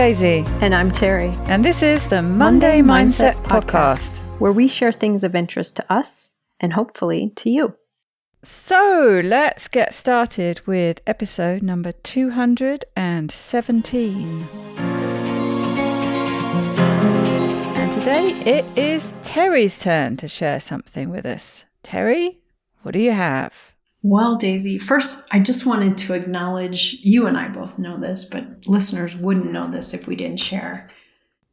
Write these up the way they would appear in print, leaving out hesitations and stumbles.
Daisy. And I'm Terri. And this is the Monday Mindset Podcast, where we share things of interest to us and hopefully to you. So let's get started with episode number 217. And today it is Terri's turn to share something with us. Terri, what do you have? Well, Daisy, first, I just wanted to acknowledge, you and I both know this, but listeners wouldn't know this if we didn't share.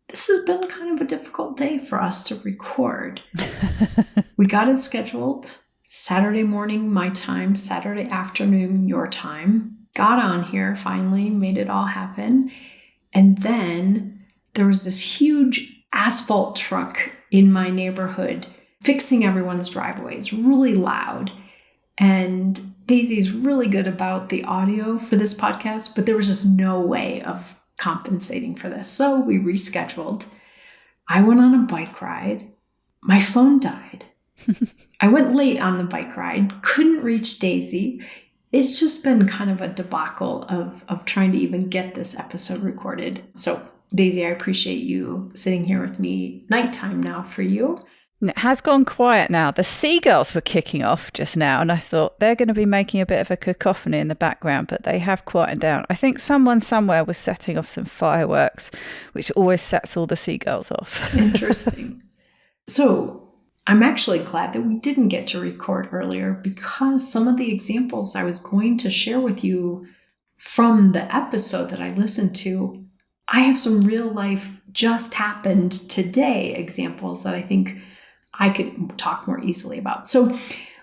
This has been kind of a difficult day for us to record. We got it scheduled Saturday morning, my time, Saturday afternoon, your time. Got on here, finally, made it all happen. And then there was this huge asphalt truck in my neighborhood fixing everyone's driveways, really loud. And Daisy's really good about the audio for this podcast, but there was just no way of compensating for this. So we rescheduled. I went on a bike ride. My phone died. I went late on the bike ride, couldn't reach Daisy. It's just been kind of a debacle of trying to even get this episode recorded. So Daisy, I appreciate you sitting here with me nighttime now for you. It has gone quiet now. The seagulls were kicking off just now, and I thought they're going to be making a bit of a cacophony in the background, but they have quietened down. I think someone somewhere was setting off some fireworks, which always sets all the seagulls off. Interesting. So I'm actually glad that we didn't get to record earlier, because some of the examples I was going to share with you from the episode that I listened to, I have some real life just happened today examples that I think I could talk more easily about. So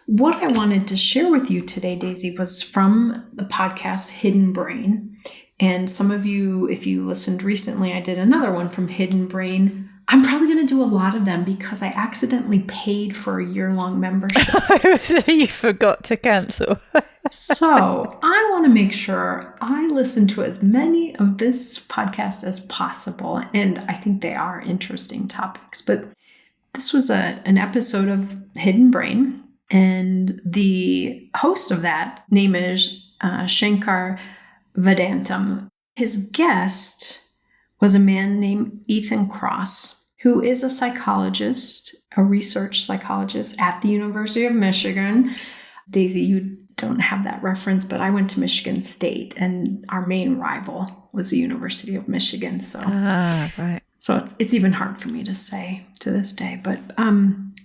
what I wanted to share with you today, Daisy, was from the podcast Hidden Brain. And some of you, if you listened recently, I did another one from Hidden Brain. I'm probably going to do a lot of them because I accidentally paid for a year-long membership. You forgot to cancel. So I want to make sure I listen to as many of this podcast as possible. And I think they are interesting topics. But this was an episode of Hidden Brain, and the host of that name is Shankar Vedantam. His guest was a man named Ethan Kross, who is a psychologist, a research psychologist at the University of Michigan. Daisy, you don't have that reference, but I went to Michigan State, and our main rival was the University of Michigan. So, right. So it's even hard for me to say to this day. But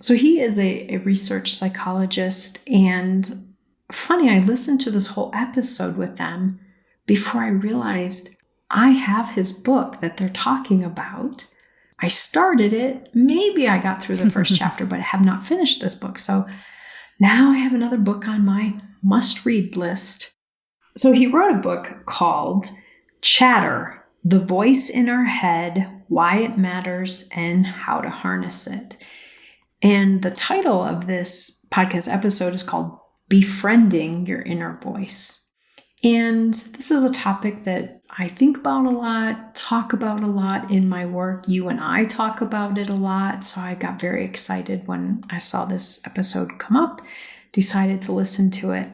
so he is a research psychologist. And funny, I listened to this whole episode with them before I realized I have his book that they're talking about. I started it. Maybe I got through the first chapter, but I have not finished this book. So now I have another book on my must-read list. So he wrote a book called Chatter, The Voice in Our Head, Why It Matters, and How to Harness It. And the title of this podcast episode is called Befriending Your Inner Voice. And this is a topic that I think about a lot, talk about a lot in my work. You and I talk about it a lot. So I got very excited when I saw this episode come up, decided to listen to it.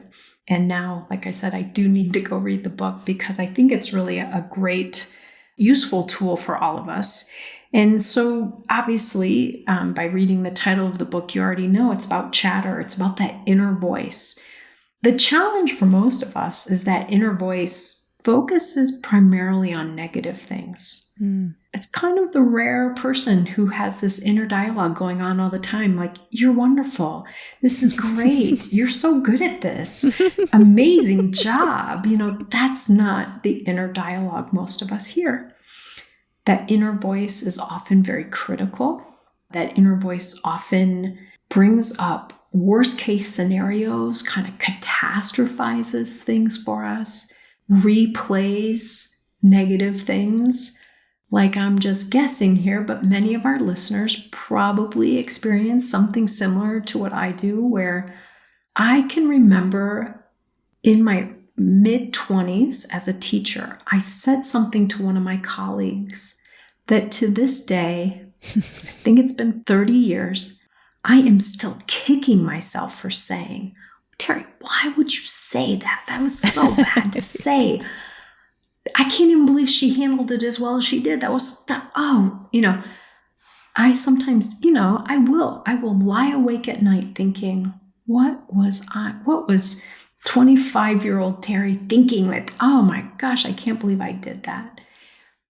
And now, like I said, I do need to go read the book because I think it's really a great, useful tool for all of us. And so obviously, by reading the title of the book, you already know it's about chatter. It's about that inner voice. The challenge for most of us is that inner voice focuses primarily on negative things. It's kind of the rare person who has this inner dialogue going on all the time. Like, you're wonderful. This is great. You're so good at this. Amazing job. You know, that's not the inner dialogue most of us hear. That inner voice is often very critical. That inner voice often brings up worst case scenarios, kind of catastrophizes things for us, replays negative things. Like, I'm just guessing here, but many of our listeners probably experience something similar to what I do, where I can remember in my mid-20s as a teacher, I said something to one of my colleagues that to this day, I think it's been 30 years, I am still kicking myself for saying, Terri, why would you say that? That was so bad to say. I can't even believe she handled it as well as she did. That was, I sometimes, I will lie awake at night thinking, what was 25-year-old Terri thinking with, oh my gosh, I can't believe I did that.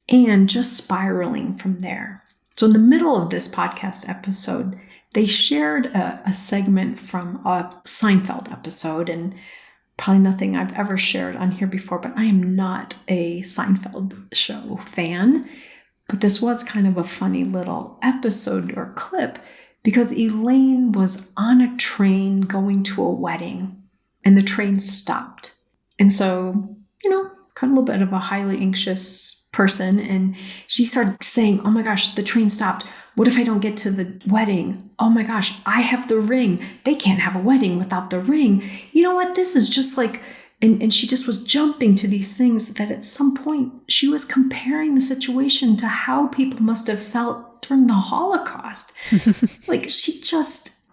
And just spiraling from there. So in the middle of this podcast episode, they shared a segment from a Seinfeld episode, and probably nothing I've ever shared on here before, but I am not a Seinfeld show fan. But this was kind of a funny little episode or clip because Elaine was on a train going to a wedding and the train stopped. And so, kind of a little bit of a highly anxious person. And she started saying, oh my gosh, the train stopped. What if I don't get to the wedding? Oh my gosh, I have the ring. They can't have a wedding without the ring. You know what? This is just like, and she just was jumping to these things that at some point she was comparing the situation to how people must have felt during the Holocaust. Like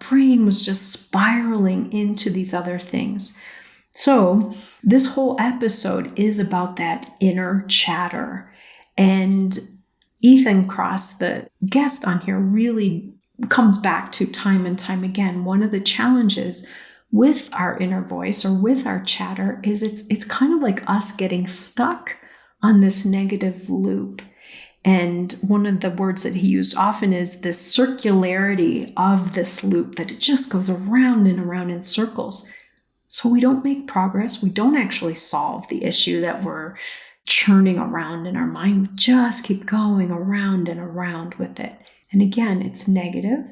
brain was just spiraling into these other things. So this whole episode is about that inner chatter. And Ethan Kross, the guest on here, really comes back to time and time again. One of the challenges with our inner voice or with our chatter is it's kind of like us getting stuck on this negative loop. And one of the words that he used often is this circularity of this loop, that it just goes around and around in circles. So we don't make progress. We don't actually solve the issue that we're churning around in our mind. We just keep going around and around with it. And again, it's negative.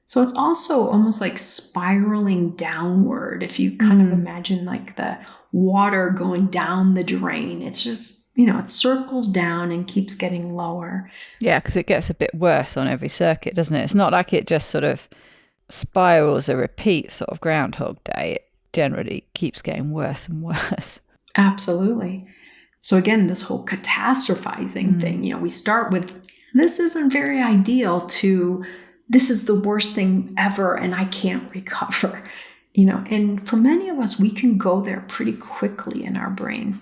So it's also almost like spiraling downward. If you kind of imagine like the water going down the drain, it's just, it circles down and keeps getting lower. Yeah, because it gets a bit worse on every circuit, doesn't it? It's not like it just sort of spirals a repeat sort of Groundhog Day. It generally keeps getting worse and worse. Absolutely. So again, this whole catastrophizing thing, we start with, this isn't very ideal, to this is the worst thing ever and I can't recover, and for many of us, we can go there pretty quickly in our brain.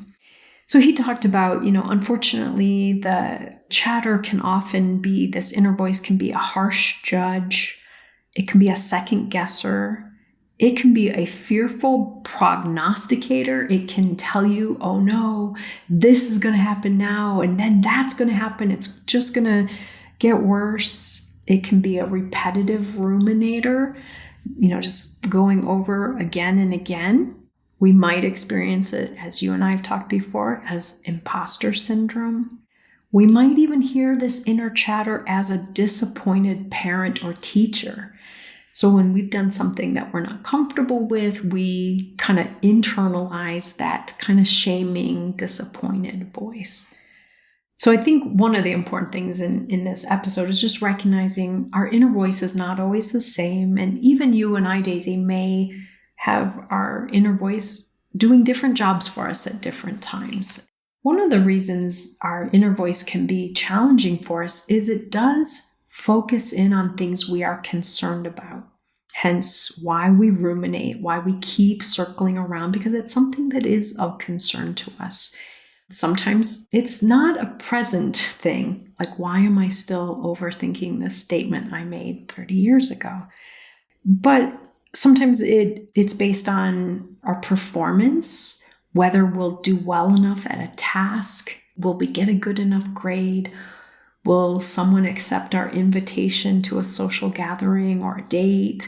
So he talked about, unfortunately, the chatter can often be, this inner voice can be a harsh judge. It can be a second guesser. It can be a fearful prognosticator. It can tell you, oh no, this is going to happen now, and then that's going to happen. It's just going to get worse. It can be a repetitive ruminator, just going over again and again. We might experience it, as you and I have talked before, as imposter syndrome. We might even hear this inner chatter as a disappointed parent or teacher. So when we've done something that we're not comfortable with, we kind of internalize that kind of shaming, disappointed voice. So I think one of the important things in this episode is just recognizing our inner voice is not always the same. And even you and I, Daisy, may have our inner voice doing different jobs for us at different times. One of the reasons our inner voice can be challenging for us is it does focus in on things we are concerned about. Hence why we ruminate, why we keep circling around, because it's something that is of concern to us. Sometimes it's not a present thing, like why am I still overthinking this statement I made 30 years ago? But sometimes it's based on our performance, whether we'll do well enough at a task, will we get a good enough grade, will someone accept our invitation to a social gathering or a date?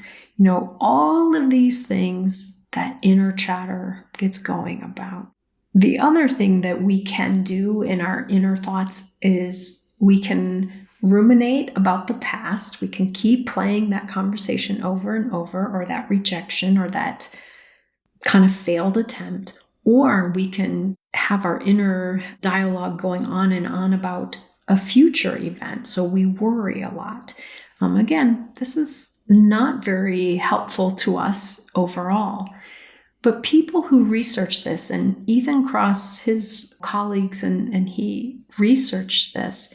All of these things that inner chatter gets going about. The other thing that we can do in our inner thoughts is we can ruminate about the past. We can keep playing that conversation over and over, or that rejection, or that kind of failed attempt. Or we can have our inner dialogue going on and on about a future event. So we worry a lot. Again, this is not very helpful to us overall. But people who research this, and Ethan Kross, his colleagues, and he researched this,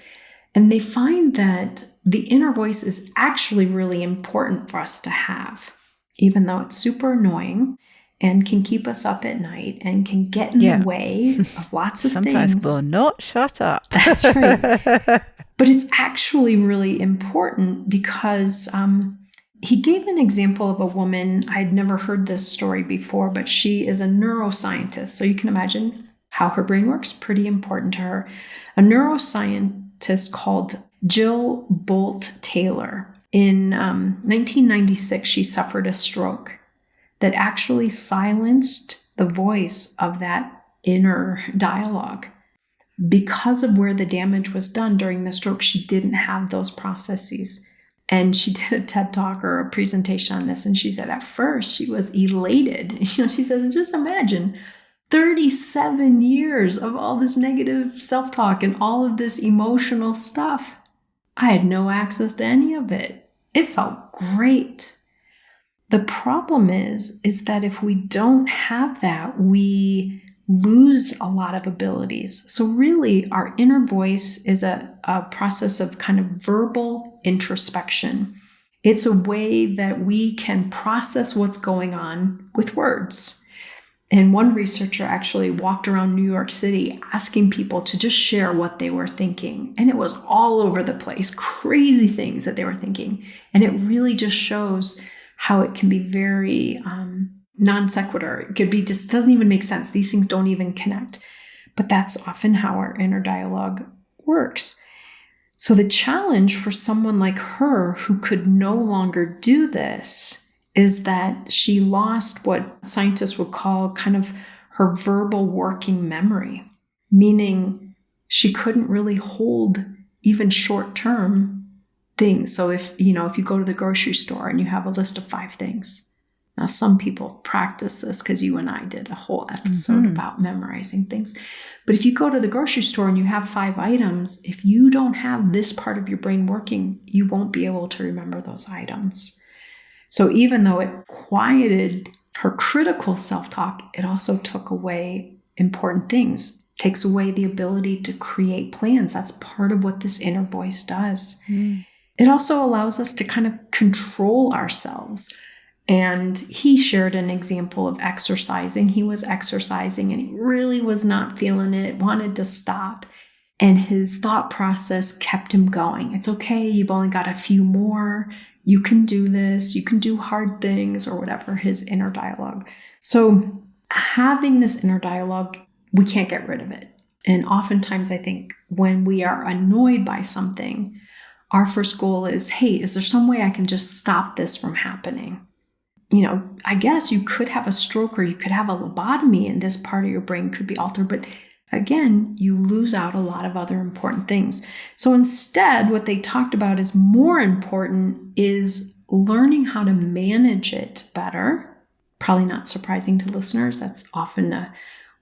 and they find that the inner voice is actually really important for us to have, even though it's super annoying. and can keep us up at night and can get in the way of lots of Sometimes things. will not shut up. That's right. But it's actually really important because he gave an example of a woman. I'd never heard this story before, but she is a neuroscientist. So you can imagine how her brain works, pretty important to her. A neuroscientist called Jill Bolt Taylor. In 1996, she suffered a stroke that actually silenced the voice of that inner dialogue. Because of where the damage was done during the stroke, she didn't have those processes. And she did a TED Talk or a presentation on this. And she said at first she was elated. She says, just imagine 37 years of all this negative self-talk and all of this emotional stuff. I had no access to any of it. It felt great. The problem is that if we don't have that, we lose a lot of abilities. So really, our inner voice is a process of kind of verbal introspection. It's a way that we can process what's going on with words. And one researcher actually walked around New York City asking people to just share what they were thinking. And it was all over the place, crazy things that they were thinking. And it really just shows how it can be very non sequitur. It could be just doesn't even make sense. These things don't even connect. But that's often how our inner dialogue works. So the challenge for someone like her who could no longer do this is that she lost what scientists would call kind of her verbal working memory, meaning she couldn't really hold even short-term things. So if you go to the grocery store and you have a list of 5 things, now some people practice this because you and I did a whole episode about memorizing things. But if you go to the grocery store and you have 5 items, if you don't have this part of your brain working, you won't be able to remember those items. So even though it quieted her critical self-talk, it also took away important things, takes away the ability to create plans. That's part of what this inner voice does. It also allows us to kind of control ourselves. And he shared an example of exercising. He was exercising and he really was not feeling it, wanted to stop. And his thought process kept him going. It's okay, you've only got a few more. You can do this, you can do hard things, or whatever, his inner dialogue. So having this inner dialogue, we can't get rid of it. And oftentimes I think when we are annoyed by something, our first goal is, hey, is there some way I can just stop this from happening? I guess you could have a stroke or you could have a lobotomy and this part of your brain could be altered, but again, you lose out a lot of other important things. So instead, what they talked about is more important is learning how to manage it better. Probably not surprising to listeners. That's often a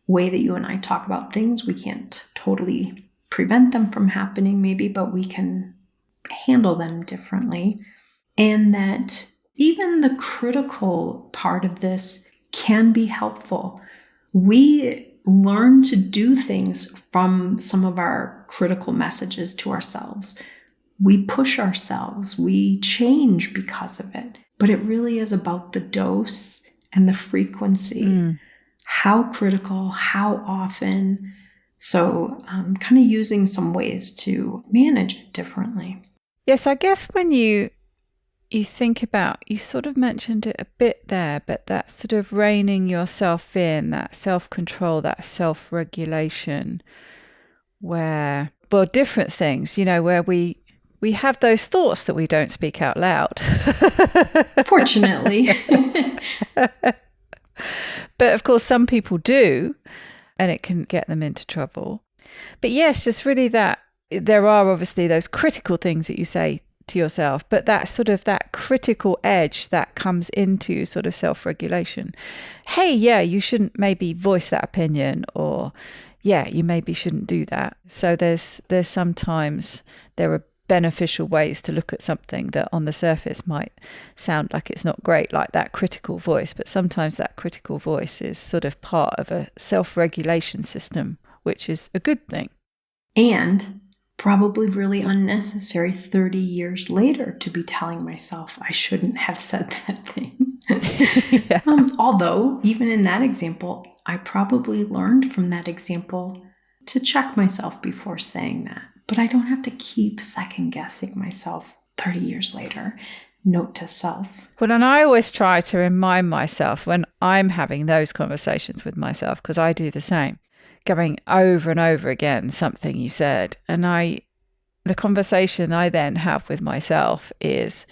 way that you and I talk about things. We can't totally prevent them from happening maybe, but we can handle them differently. And that even the critical part of this can be helpful. We learn to do things from some of our critical messages to ourselves. We push ourselves, we change because of it. But it really is about the dose and the frequency. How critical, how often. So kind of using some ways to manage it differently. Yes, I guess when you think about, you sort of mentioned it a bit there, but that sort of reining yourself in, that self-control, that self-regulation, where, well, different things, where we have those thoughts that we don't speak out loud. Fortunately. But of course, some people do, and it can get them into trouble. But yes, just really that there are obviously those critical things that you say to yourself, but that sort of that critical edge that comes into sort of self-regulation. Hey, yeah, you shouldn't maybe voice that opinion, or yeah, you maybe shouldn't do that. So there's sometimes there are beneficial ways to look at something that on the surface might sound like it's not great, like that critical voice, but sometimes that critical voice is sort of part of a self-regulation system, which is a good thing. And probably really unnecessary 30 years later to be telling myself I shouldn't have said that thing. Yeah. Although, even in that example, I probably learned from that example to check myself before saying that. But I don't have to keep second guessing myself 30 years later. Note to self. Well, and I always try to remind myself when I'm having those conversations with myself, because I do the same, going over and over again something you said. And the conversation I then have with myself is,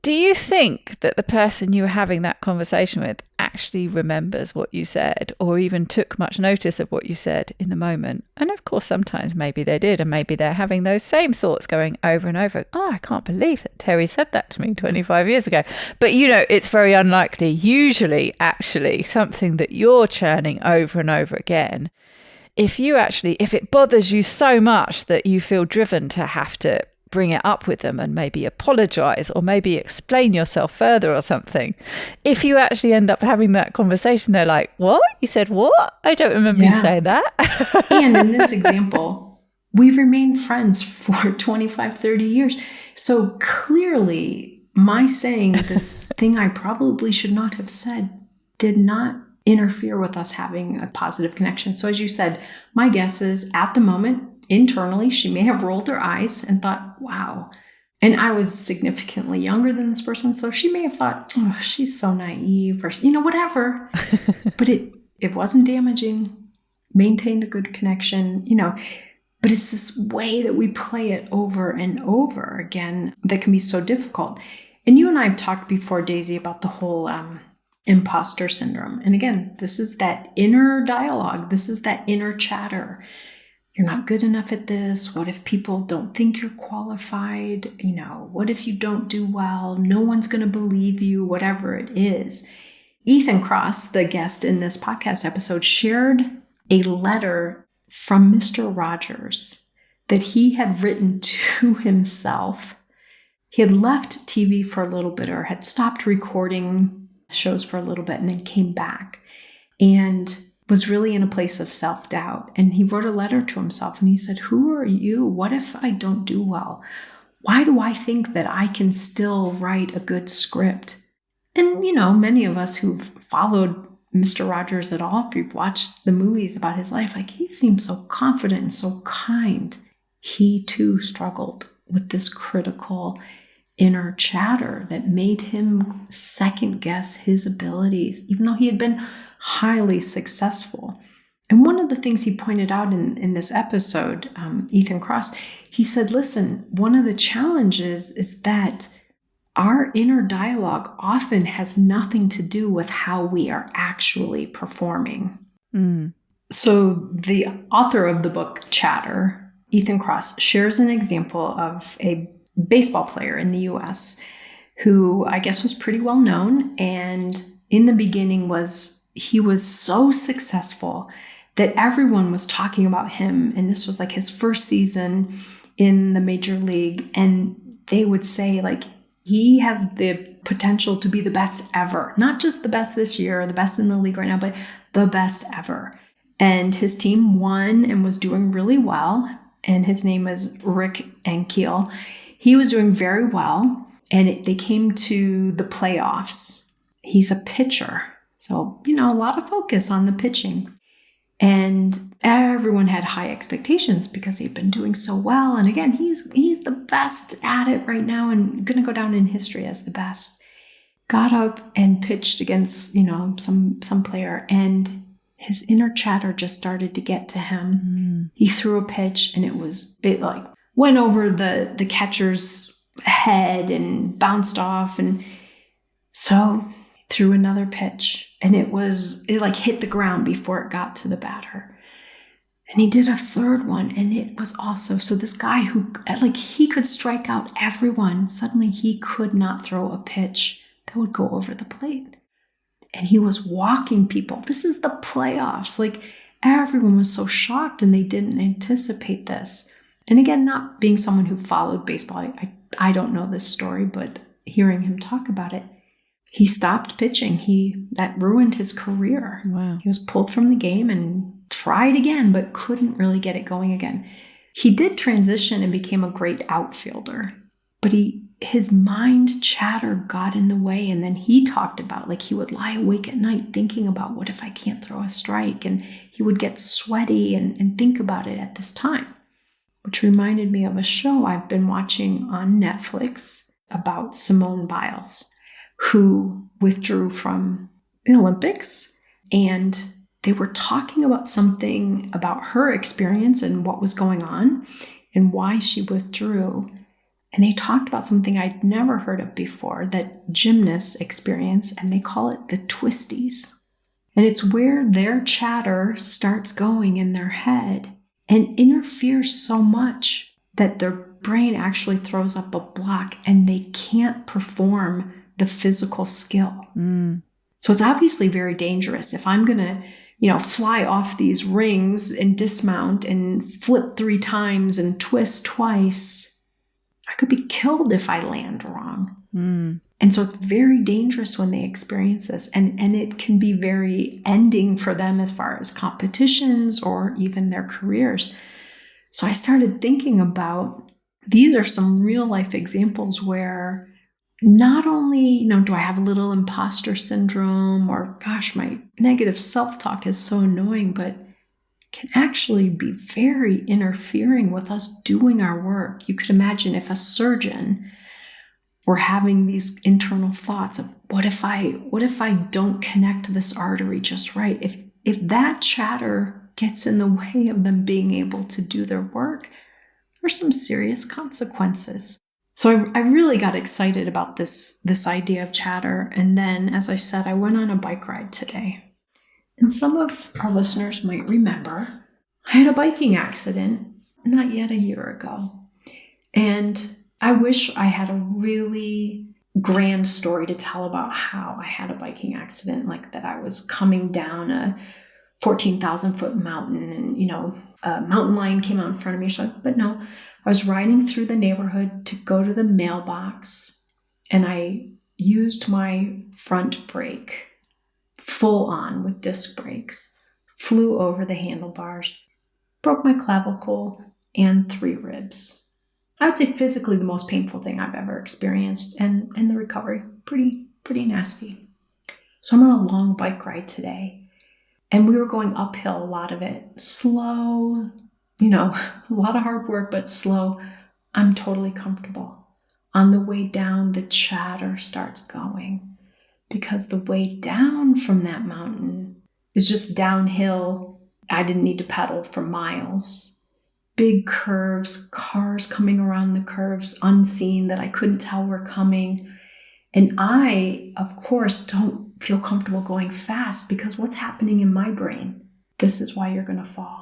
do you think that the person you were having that conversation with actually remembers what you said or even took much notice of what you said in the moment? And of course, sometimes maybe they did, and maybe they're having those same thoughts going over and over. Oh, I can't believe that Terri said that to me 25 years ago. But, it's very unlikely. Usually, actually, something that you're churning over and over again, if it bothers you so much that you feel driven to have to bring it up with them and maybe apologize or maybe explain yourself further or something, if you actually end up having that conversation, they're like, what? You said what? I don't remember you saying that. And in this example, we've remained friends for 25, 30 years. So clearly, my saying this thing I probably should not have said did not interfere with us having a positive connection. So as you said, my guess is at the moment, internally, she may have rolled her eyes and thought, wow. And I was significantly younger than this person, so she may have thought, oh, she's so naive, or, whatever. But it wasn't damaging, maintained a good connection, But it's this way that we play it over and over again that can be so difficult. And you and I have talked before, Daisy, about the whole imposter syndrome. And again, this is that inner dialogue. This is that inner chatter. You're not good enough at this. What if people don't think you're qualified? What if you don't do well? No one's going to believe you, whatever it is. Ethan Cross, the guest in this podcast episode, shared a letter from Mr. Rogers that he had written to himself. He had left TV for a little bit, or had stopped recording shows for a little bit, and then came back and was really in a place of self-doubt. And he wrote a letter to himself and he said, who are you? What if I don't do well? Why do I think that I can still write a good script? And, many of us who've followed Mr. Rogers at all, if you've watched the movies about his life, he seems so confident and so kind. He too struggled with this critical inner chatter that made him second guess his abilities, even though he had been highly successful. And one of the things he pointed out in this episode, Ethan Cross, he said, listen, one of the challenges is that our inner dialogue often has nothing to do with how we are actually performing. So the author of the book, Chatter, Ethan Cross, shares an example of a baseball player in the US who I guess was pretty well known. And in the beginning he was so successful that everyone was talking about him. And this was his first season in the major league. And they would say he has the potential to be the best ever, not just the best this year or the best in the league right now, but the best ever. And his team won and was doing really well. And his name is Rick Ankiel. He was doing very well. And they came to the playoffs. He's a pitcher. So, a lot of focus on the pitching. And everyone had high expectations because he'd been doing so well. And again, he's the best at it right now and going to go down in history as the best. Got up and pitched against, some player. And his inner chatter just started to get to him. He threw a pitch and it went over the catcher's head and bounced off. And so threw another pitch, and it hit the ground before it got to the batter. And he did a third one, and it was also, so this guy who he could strike out everyone, suddenly he could not throw a pitch that would go over the plate. And he was walking people. This is the playoffs. Everyone was so shocked, and they didn't anticipate this. And again, not being someone who followed baseball, I don't know this story, but hearing him talk about it, he stopped pitching. That ruined his career. Wow. He was pulled from the game and tried again, but couldn't really get it going again. He did transition and became a great outfielder, but his mind chatter got in the way. And then he talked about, like, he would lie awake at night thinking about, what if I can't throw a strike? And he would get sweaty and think about it at this time, which reminded me of a show I've been watching on Netflix about Simone Biles, who withdrew from the Olympics. And they were talking about something about her experience and what was going on and why she withdrew. And they talked about something I'd never heard of before that gymnasts experience, and they call it the twisties. And it's where their chatter starts going in their head and interferes so much that their brain actually throws up a block and they can't perform the physical skill. So it's obviously very dangerous. If I'm going to, fly off these rings and dismount and flip 3 times and twist twice, I could be killed if I land wrong. And so it's very dangerous when they experience this. And it can be very ending for them as far as competitions or even their careers. So I started thinking about, these are some real life examples where not only, do I have a little imposter syndrome, or gosh, my negative self-talk is so annoying, but can actually be very interfering with us doing our work. You could imagine if a surgeon were having these internal thoughts of, what if I don't connect this artery just right? If that chatter gets in the way of them being able to do their work, there's some serious consequences. So I really got excited about this idea of chatter. And then, as I said, I went on a bike ride today. And some of our listeners might remember, I had a biking accident not yet a year ago. And I wish I had a really grand story to tell about how I had a biking accident, like that I was coming down a 14,000 foot mountain and, a mountain lion came out in front of me. But no, I was riding through the neighborhood to go to the mailbox, and I used my front brake full on with disc brakes, flew over the handlebars, broke my clavicle and 3 ribs. I would say physically the most painful thing I've ever experienced, and the recovery pretty nasty. So I'm on a long bike ride today, and we were going uphill, a lot of it slow, a lot of hard work, but slow. I'm totally comfortable. On the way down, the chatter starts going, because the way down from that mountain is just downhill. I didn't need to pedal for miles. Big curves, cars coming around the curves unseen that I couldn't tell were coming. And I, of course, don't feel comfortable going fast, because what's happening in my brain? This is why you're going to fall.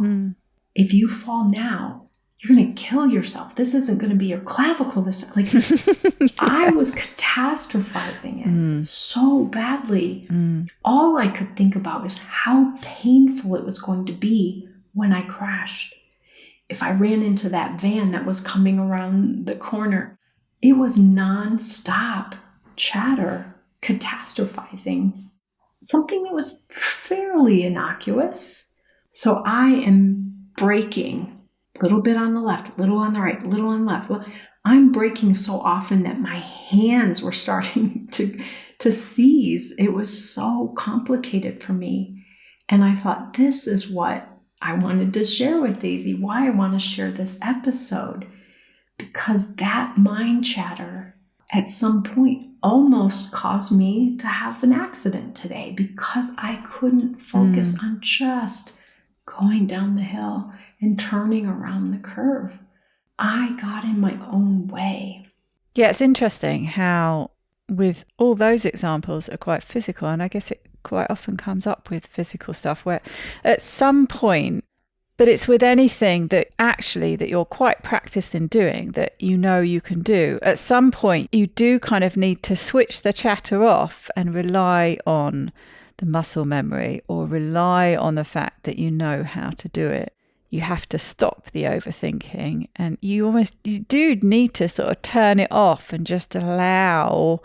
If you fall now, you're going to kill yourself. This isn't going to be your clavicle. I was catastrophizing it so badly. All I could think about is how painful it was going to be when I crashed. If I ran into that van that was coming around the corner, it was nonstop chatter, catastrophizing, something that was fairly innocuous. So I am braking. A little bit on the left, a little on the right, a little on the left. Well, I'm braking so often that my hands were starting to seize. It was so complicated for me. And I thought, this is what I wanted to share with Daisy, why I want to share this episode. Because that mind chatter at some point almost caused me to have an accident today, because I couldn't focus on just going down the hill and turning around the curve. I got in my own way. Yeah, it's interesting how with all those examples are quite physical, and I guess it quite often comes up with physical stuff where at some point, but it's with anything that you're quite practiced in doing, that you can do. At some point, you do kind of need to switch the chatter off and rely on the muscle memory, or rely on the fact that you know how to do it. You have to stop the overthinking, and you do need to sort of turn it off and just allow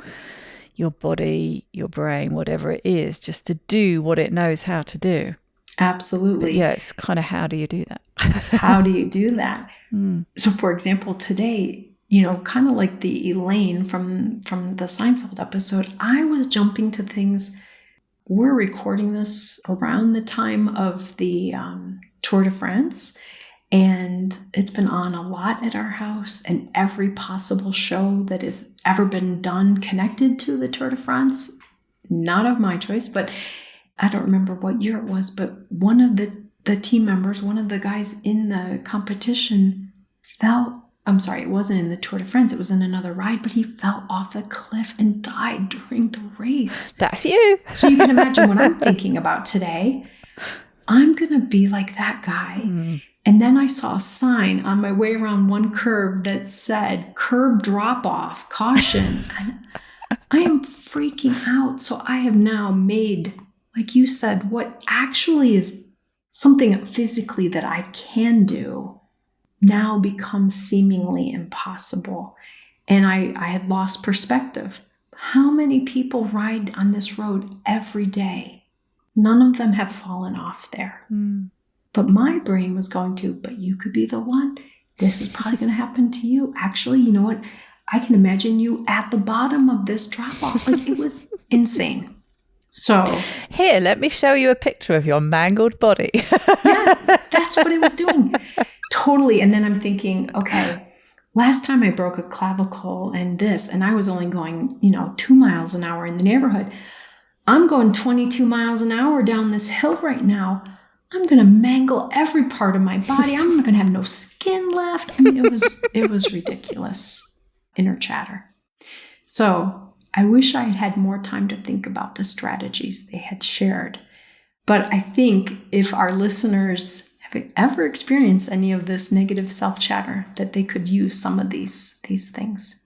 your body, your brain, whatever it is, just to do what it knows how to do. Absolutely. But yeah, it's kind of, how do you do that? How do you do that? So for example, today, kind of like the Elaine from the Seinfeld episode, I was jumping to things. We're recording this around the time of the Tour de France, and it's been on a lot at our house, and every possible show that has ever been done connected to the Tour de France, not of my choice, but I don't remember what year it was, but one of the team members, one of the guys in the competition it wasn't in the Tour de France, it was in another ride, but he fell off the cliff and died during the race. That's you. So you can imagine what I'm thinking about today. I'm going to be like that guy. Mm. And then I saw a sign on my way around one curve that said, curb drop off, caution. And I am freaking out. So I have now made, like you said, what actually is something physically that I can do now becomes seemingly impossible. And I had lost perspective. How many people ride on this road every day? None of them have fallen off there. Mm. But my brain was going to, but you could be the one. This is probably going to happen to you. Actually, you know what? I can imagine you at the bottom of this drop off. Like, it was insane. So here, let me show you a picture of your mangled body. Yeah, that's what it was doing. Totally. And then I'm thinking, okay, last time I broke a clavicle and I was only going, 2 miles an hour in the neighborhood. I'm going 22 miles an hour down this hill right now. I'm going to mangle every part of my body. I'm going to have no skin left. I mean, it was ridiculous. Inner chatter. So I wish I had had more time to think about the strategies they had shared. But I think if our listeners have ever experienced any of this negative self-chatter, that they could use some of these things.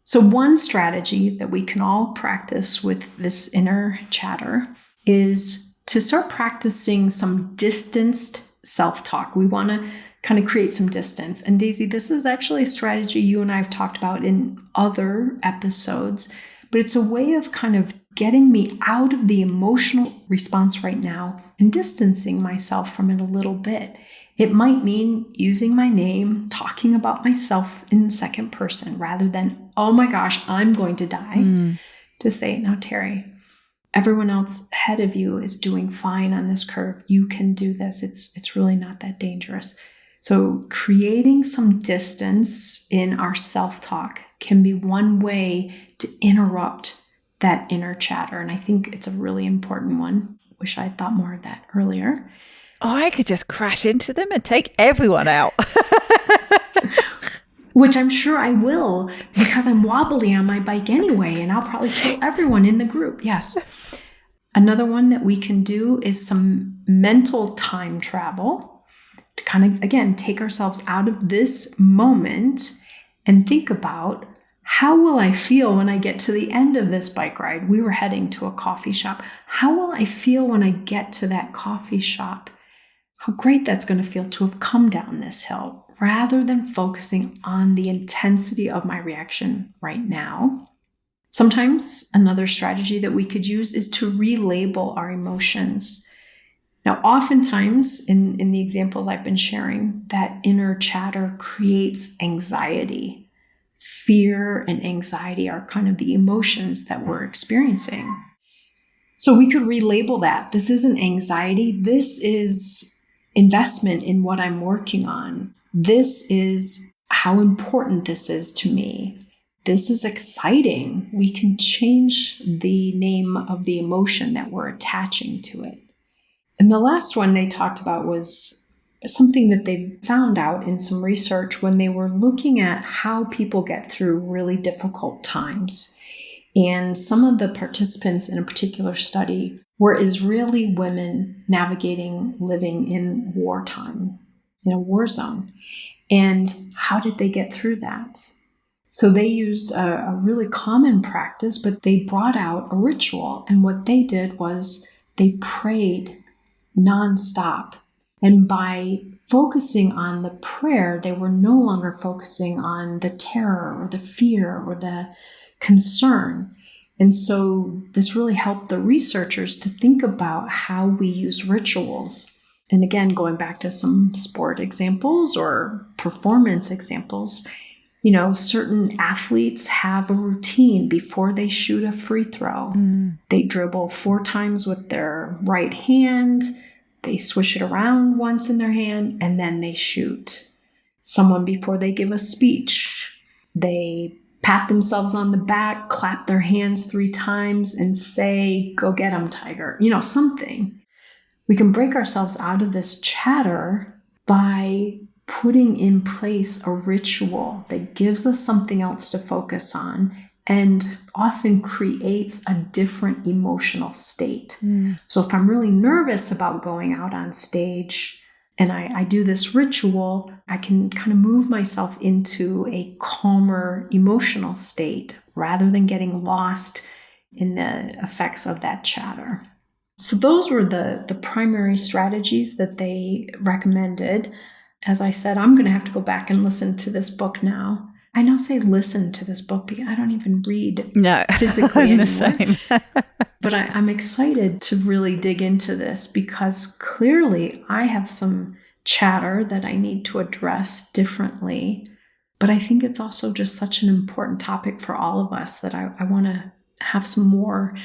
So one strategy that we can all practice with this inner chatter is to start practicing some distanced self-talk. We want to kind of create some distance. And Daisy, this is actually a strategy you and I have talked about in other episodes, but it's a way of kind of getting me out of the emotional response right now and distancing myself from it a little bit. It might mean using my name, talking about myself in the second person rather than, oh my gosh, I'm going to die, to say, now, Terri, everyone else ahead of you is doing fine on this curve. You can do this. It's really not that dangerous. So creating some distance in our self-talk can be one way to interrupt that inner chatter. And I think it's a really important one. Wish I'd thought more of that earlier. Oh, I could just crash into them and take everyone out. Which I'm sure I will, because I'm wobbly on my bike anyway, and I'll probably kill everyone in the group. Yes. Another one that we can do is some mental time travel to kind of, again, take ourselves out of this moment and think about, how will I feel when I get to the end of this bike ride? We were heading to a coffee shop. How will I feel when I get to that coffee shop? How great that's going to feel to have come down this hill, rather than focusing on the intensity of my reaction right now. Sometimes another strategy that we could use is to relabel our emotions. Now, oftentimes in the examples I've been sharing, that inner chatter creates anxiety. Fear and anxiety are kind of the emotions that we're experiencing. So we could relabel that. This isn't anxiety. This is investment in what I'm working on. This is how important this is to me. This is exciting. We can change the name of the emotion that we're attaching to it. And the last one they talked about was something that they found out in some research when they were looking at how people get through really difficult times. And some of the participants in a particular study were Israeli women navigating living in wartime, in a war zone. And how did they get through that? So they used a really common practice, but they brought out a ritual. And what they did was they prayed nonstop. And by focusing on the prayer, they were no longer focusing on the terror or the fear or the concern. And so this really helped the researchers to think about how we use rituals. And again, going back to some sport examples or performance examples, Certain athletes have a routine before they shoot a free throw. They dribble 4 times with their right hand. They swish it around once in their hand, and then they shoot. Someone, before they give a speech, they pat themselves on the back, clap their hands 3 times, and say, "Go get 'em, Tiger." Something. We can break ourselves out of this chatter by putting in place a ritual that gives us something else to focus on and often creates a different emotional state. So if I'm really nervous about going out on stage and I do this ritual, I can kind of move myself into a calmer emotional state rather than getting lost in the effects of that chatter. So those were the primary strategies that they recommended. As I said, I'm going to have to go back and listen to this book now. I now say listen to this book because I don't even read physically I'm anymore. the same. But I'm excited to really dig into this because clearly I have some chatter that I need to address differently. But I think it's also just such an important topic for all of us that I want to have some more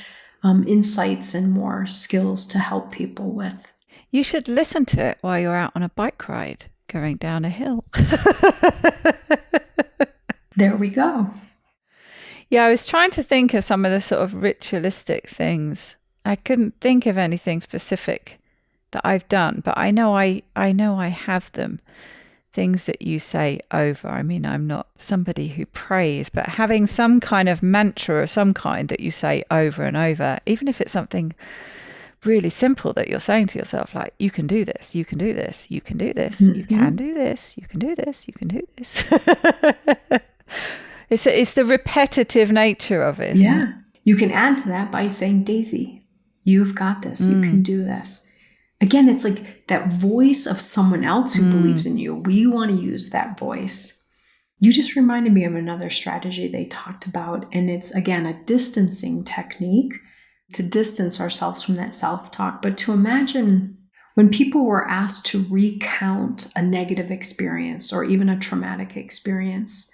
insights and more skills to help people with. You should listen to it while you're out on a bike ride going down a hill. There we go. Yeah, I was trying to think of some of the sort of ritualistic things. I couldn't think of anything specific that I've done, but I know I have them. Things that you say over. I mean, I'm not somebody who prays, but having some kind of mantra of some kind that you say over and over, even if it's something really simple that you're saying to yourself, like, you can do this, you can do this, you can do this, you can do this, you can do this, you can do this. It's the repetitive nature of it. Yeah. It? You can add to that by saying, Daisy, you've got this. You can do this. Again, it's like that voice of someone else who believes in you. We want to use that voice. You just reminded me of another strategy they talked about. And it's, again, a distancing technique to distance ourselves from that self-talk. But to imagine when people were asked to recount a negative experience or even a traumatic experience,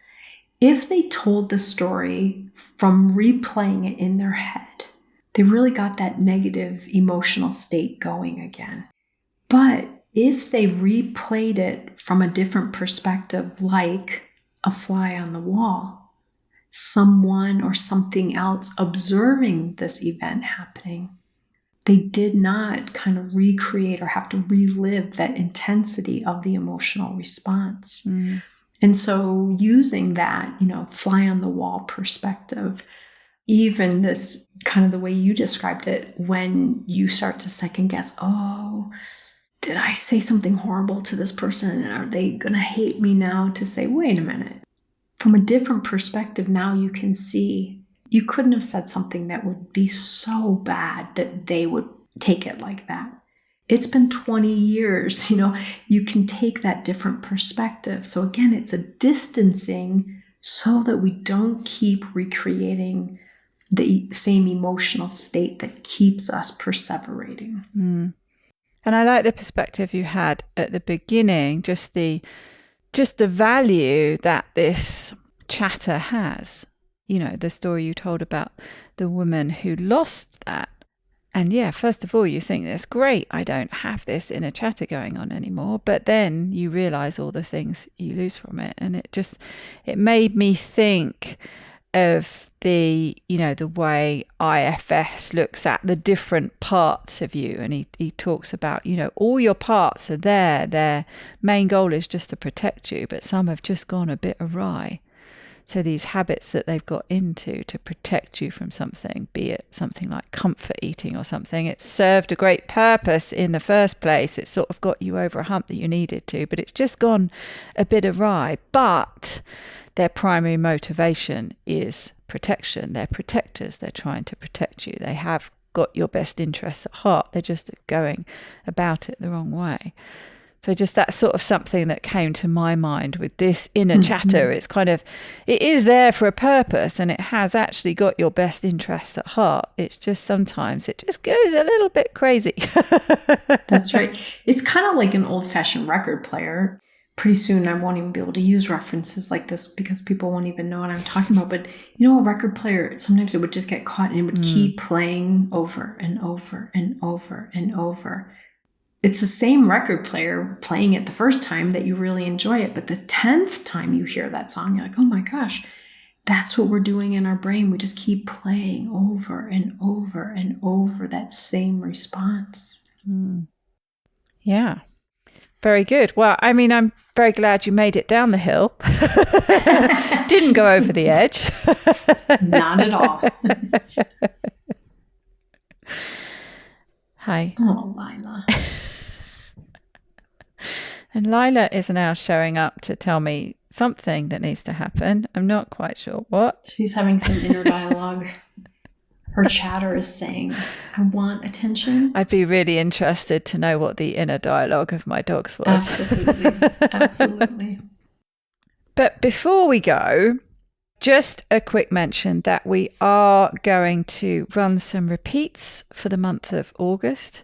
if they told the story from replaying it in their head, they really got that negative emotional state going again. But if they replayed it from a different perspective, like a fly on the wall, someone or something else observing this event happening, they did not kind of recreate or have to relive that intensity of the emotional response. And so using that, fly on the wall perspective, even this kind of the way you described it, when you start to second guess, oh, did I say something horrible to this person? And are they going to hate me now? To say, wait a minute, from a different perspective, now you can see you couldn't have said something that would be so bad that they would take it like that. It's been 20 years, you can take that different perspective. So again, it's a distancing so that we don't keep recreating the same emotional state that keeps us perseverating. And I like the perspective you had at the beginning, just the value that this chatter has. The story you told about the woman who lost that. And yeah, first of all, you think that's great. I don't have this inner chatter going on anymore. But then you realize all the things you lose from it. And it made me think of the way IFS looks at the different parts of you. And he talks about, all your parts are there. Their main goal is just to protect you, but some have just gone a bit awry. So these habits that they've got into to protect you from something, be it something like comfort eating or something, it served a great purpose in the first place. It sort of got you over a hump that you needed to, but it's just gone a bit awry. But their primary motivation is protection. They're protectors. They're trying to protect you. They have got your best interests at heart. They're just going about it the wrong way. So just that's sort of something that came to my mind with this inner chatter. It's kind of, it is there for a purpose and it has actually got your best interests at heart. It's just sometimes it just goes a little bit crazy. That's right. It's kind of like an old-fashioned record player. pretty soon I won't even be able to use references like this because people won't even know what I'm talking about. But a record player, sometimes it would just get caught and it would keep playing over and over and over and over. It's the same record player playing it the first time that you really enjoy it. But the 10th time you hear that song, you're like, oh my gosh, that's what we're doing in our brain. We just keep playing over and over and over that same response. Yeah. Very good. Well, I mean, I'm very glad you made it down the hill. Didn't go over the edge. Not at all. Hi. Oh, Lila. And Lila is now showing up to tell me something that needs to happen. I'm not quite sure what. She's having some inner dialogue. Her chatter is saying, I want attention. I'd be really interested to know what the inner dialogue of my dogs was. Absolutely. Absolutely. But before we go, just a quick mention that we are going to run some repeats for the month of August.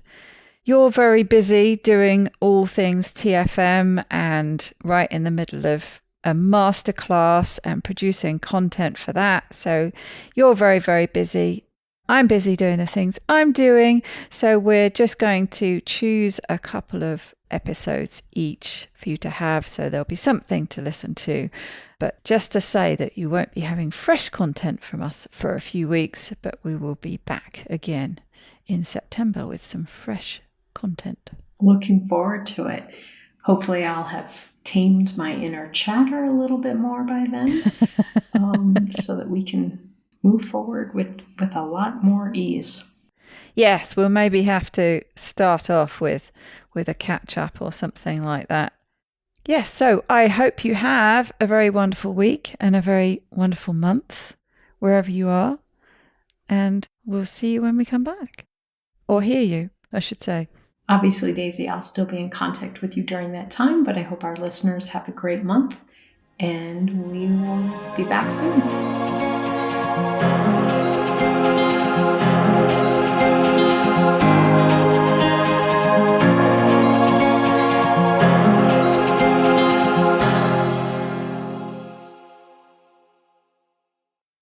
You're very busy doing all things TFM and right in the middle of a masterclass and producing content for that. So you're very, very busy. I'm busy doing the things I'm doing. So we're just going to choose a couple of episodes each for you to have. So there'll be something to listen to. But just to say that you won't be having fresh content from us for a few weeks, but we will be back again in September with some fresh content. Looking forward to it. Hopefully I'll have tamed my inner chatter a little bit more by then, so that we can move forward with a lot more ease. Yes, we'll maybe have to start off with a catch-up or something like that. Yes, so I hope you have a very wonderful week and a very wonderful month, wherever you are. And we'll see you when we come back. Or hear you, I should say. Obviously, Daisy, I'll still be in contact with you during that time, but I hope our listeners have a great month, and we will be back soon.